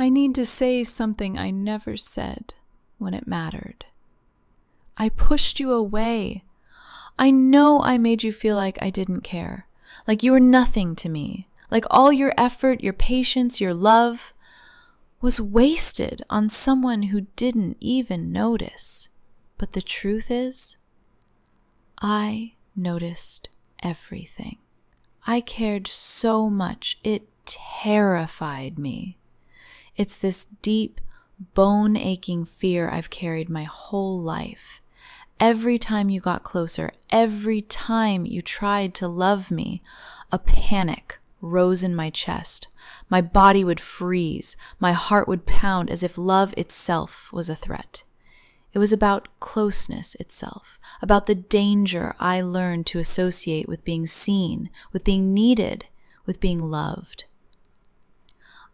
I need to say something I never said when it mattered. I pushed you away. I know I made you feel like I didn't care, like you were nothing to me, like all your effort, your patience, your love was wasted on someone who didn't even notice. But the truth is, I noticed everything. I cared so much, it terrified me. It's this deep, bone-aching fear I've carried my whole life. Every time you got closer, every time you tried to love me, a panic rose in my chest. My body would freeze, my heart would pound as if love itself was a threat. It was about closeness itself, about the danger I learned to associate with being seen, with being needed, with being loved.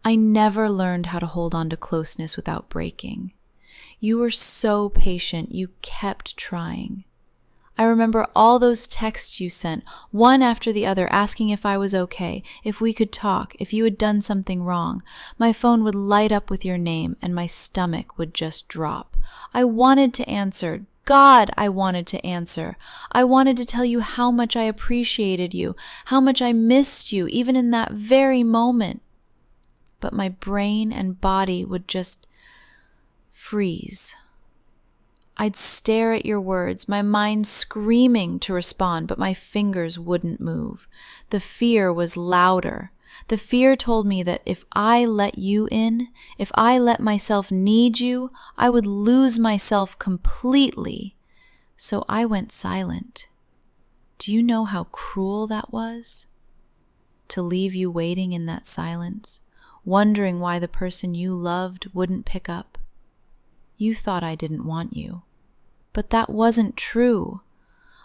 I never learned how to hold on to closeness without breaking. You were so patient, you kept trying. I remember all those texts you sent, one after the other, asking if I was okay, if we could talk, if you had done something wrong. My phone would light up with your name and my stomach would just drop. I wanted to answer. God, I wanted to answer. I wanted to tell you how much I appreciated you, how much I missed you, even in that very moment. But my brain and body would just freeze. I'd stare at your words, my mind screaming to respond, but my fingers wouldn't move. The fear was louder. The fear told me that if I let you in, if I let myself need you, I would lose myself completely. So I went silent. Do you know how cruel that was? To leave you waiting in that silence, wondering why the person you loved wouldn't pick up. You thought I didn't want you. But that wasn't true.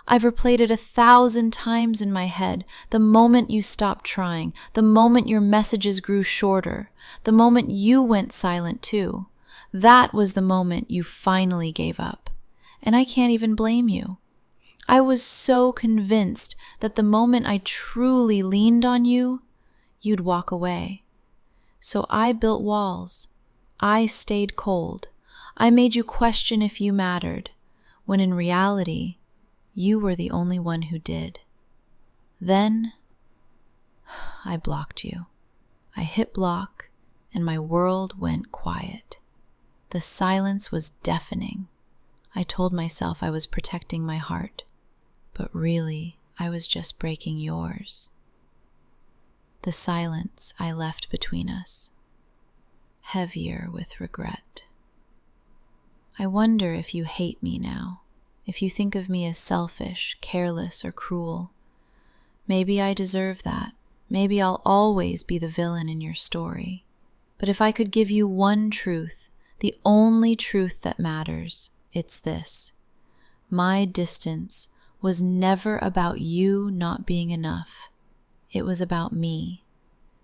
I've replayed it 1,000 times in my head. The moment you stopped trying, the moment your messages grew shorter, the moment you went silent too. That was the moment you finally gave up. And I can't even blame you. I was so convinced that the moment I truly leaned on you, you'd walk away. So I built walls. I stayed cold. I made you question if you mattered, when in reality, you were the only one who did. Then, I blocked you. I hit block, and my world went quiet. The silence was deafening. I told myself I was protecting my heart, but really, I was just breaking yours. The silence I left between us, heavier with regret. I wonder if you hate me now, if you think of me as selfish, careless, or cruel. Maybe I deserve that. Maybe I'll always be the villain in your story. But if I could give you one truth, the only truth that matters, it's this. My distance was never about you not being enough. It was about me.